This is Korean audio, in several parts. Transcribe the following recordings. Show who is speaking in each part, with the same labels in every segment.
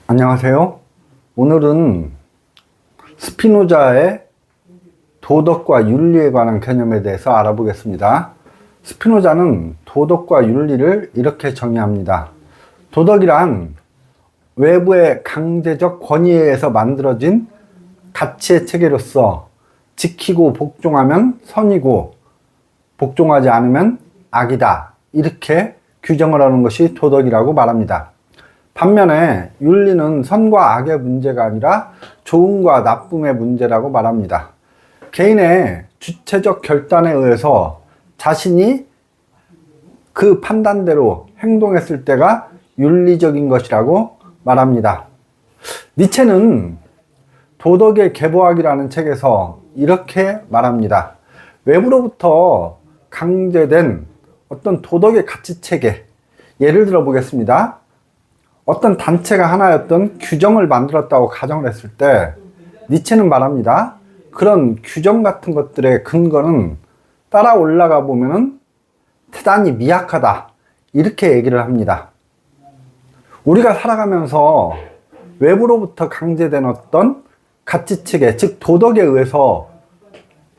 Speaker 1: 안녕하세요. 오늘은 스피노자의 도덕과 윤리에 관한 개념에 대해서 알아보겠습니다. 스피노자는 도덕과 윤리를 이렇게 정의합니다. 도덕이란 외부의 강제적 권위에 의해서 만들어진 가치의 체계로서 지키고 복종하면 선이고 복종하지 않으면 악이다, 이렇게 규정을 하는 것이 도덕이라고 말합니다. 반면에 윤리는 선과 악의 문제가 아니라 좋음과 나쁨의 문제라고 말합니다. 개인의 주체적 결단에 의해서 자신이 그 판단대로 행동했을 때가 윤리적인 것이라고 말합니다. 니체는 도덕의 계보학이라는 책에서 이렇게 말합니다. 외부로부터 강제된 어떤 도덕의 가치체계, 예를 들어 보겠습니다. 어떤 단체가 하나의 어떤 규정을 만들었다고 가정을 했을 때 니체는 말합니다. 그런 규정 같은 것들의 근거는 따라 올라가 보면은 대단히 미약하다, 이렇게 얘기를 합니다. 우리가 살아가면서 외부로부터 강제된 어떤 가치체계, 즉 도덕에 의해서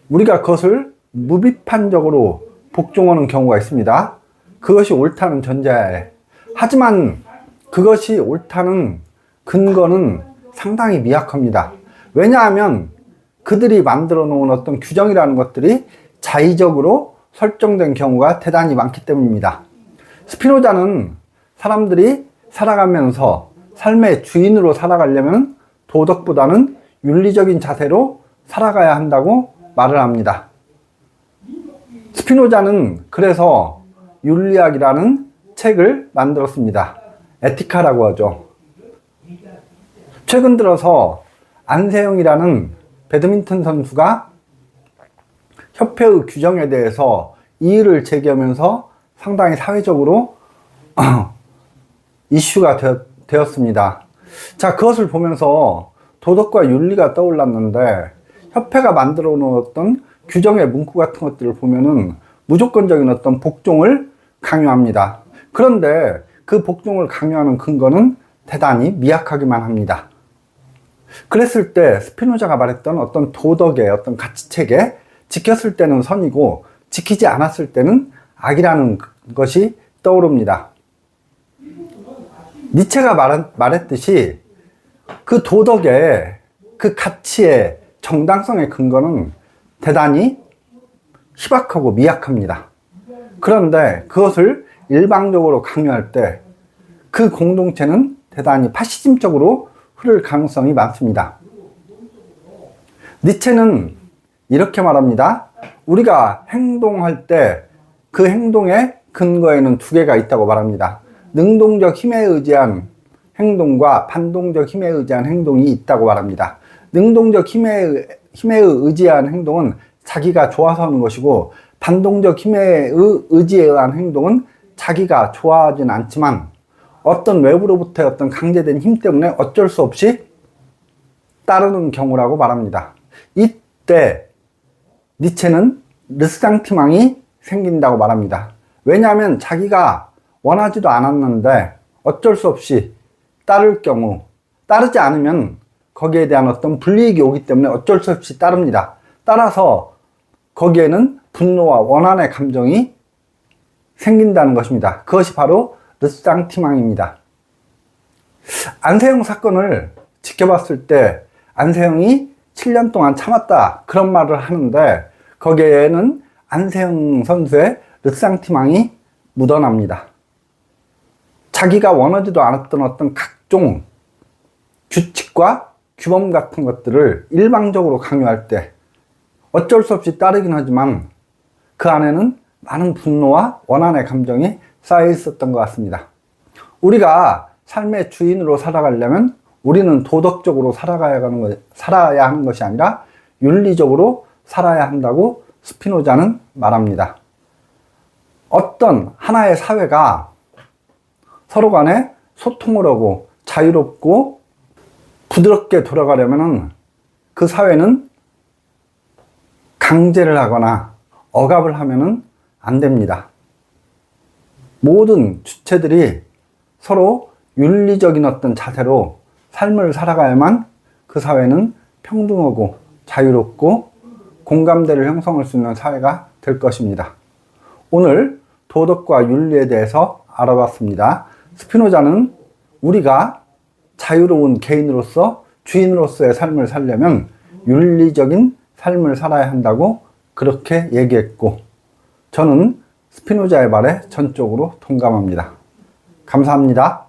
Speaker 1: 우리가 그것을 무비판적으로 복종하는 경우가 있습니다. 그것이 옳다는 전제하에. 하지만 그것이 옳다는 근거는 상당히 미약합니다. 왜냐하면 그들이 만들어 놓은 어떤 규정이라는 것들이 자의적으로 설정된 경우가 대단히 많기 때문입니다. 스피노자는 사람들이 살아가면서 삶의 주인으로 살아가려면 도덕보다는 윤리적인 자세로 살아가야 한다고 말을 합니다. 스피노자는 그래서 윤리학이라는 책을 만들었습니다. 에티카라고 하죠. 최근 들어서 안세영이라는 배드민턴 선수가 협회의 규정에 대해서 이의를 제기하면서 상당히 사회적으로 이슈가 되었습니다. 자, 그것을 보면서 도덕과 윤리가 떠올랐는데, 협회가 만들어 놓았던 규정의 문구 같은 것들을 보면은 무조건적인 어떤 복종을 강요합니다. 그런데 그 복종을 강요하는 근거는 대단히 미약하기만 합니다. 그랬을 때 스피노자가 말했던 어떤 도덕의 어떤 가치체계, 지켰을 때는 선이고 지키지 않았을 때는 악이라는 것이 떠오릅니다. 니체가 말했듯이 그 도덕의 그 가치의 정당성의 근거는 대단히 희박하고 미약합니다. 그런데 그것을 일방적으로 강요할 때 그 공동체는 대단히 파시즘적으로 흐를 가능성이 많습니다. 니체는 이렇게 말합니다. 우리가 행동할 때 그 행동의 근거에는 두 개가 있다고 말합니다. 능동적 힘에 의지한 행동과 반동적 힘에 의지한 행동이 있다고 말합니다. 능동적 힘에 의지한 행동은 자기가 좋아서 하는 것이고, 반동적 힘에 의지에 의한 행동은 자기가 좋아하진 않지만 어떤 외부로부터의 어떤 강제된 힘 때문에 어쩔 수 없이 따르는 경우라고 말합니다. 이때 니체는 르상티망이 생긴다고 말합니다. 왜냐하면 자기가 원하지도 않았는데 어쩔 수 없이 따를 경우, 따르지 않으면 거기에 대한 어떤 불이익이 오기 때문에 어쩔 수 없이 따릅니다. 따라서 거기에는 분노와 원한의 감정이 생긴다는 것입니다. 그것이 바로 르상티망입니다. 안세영 사건을 지켜봤을 때 안세영이 7년 동안 참았다, 그런 말을 하는데 거기에는 안세영 선수의 르상티망이 묻어납니다. 자기가 원하지도 않았던 어떤 각종 규칙과 규범 같은 것들을 일방적으로 강요할 때 어쩔 수 없이 따르긴 하지만 그 안에는 많은 분노와 원한의 감정이 쌓여 있었던 것 같습니다. 우리가 삶의 주인으로 살아가려면 우리는 도덕적으로 살아야 하는 것이 아니라 윤리적으로 살아야 한다고 스피노자는 말합니다. 어떤 하나의 사회가 서로 간에 소통을 하고 자유롭고 부드럽게 돌아가려면 그 사회는 강제를 하거나 억압을 하면은 안 됩니다. 모든 주체들이 서로 윤리적인 어떤 자세로 삶을 살아가야만 그 사회는 평등하고 자유롭고 공감대를 형성할 수 있는 사회가 될 것입니다. 오늘 도덕과 윤리에 대해서 알아봤습니다. 스피노자는 우리가 자유로운 개인으로서 주인으로서의 삶을 살려면 윤리적인 삶을 살아야 한다고 그렇게 얘기했고, 저는 스피노자의 말에 전적으로 동감합니다. 감사합니다.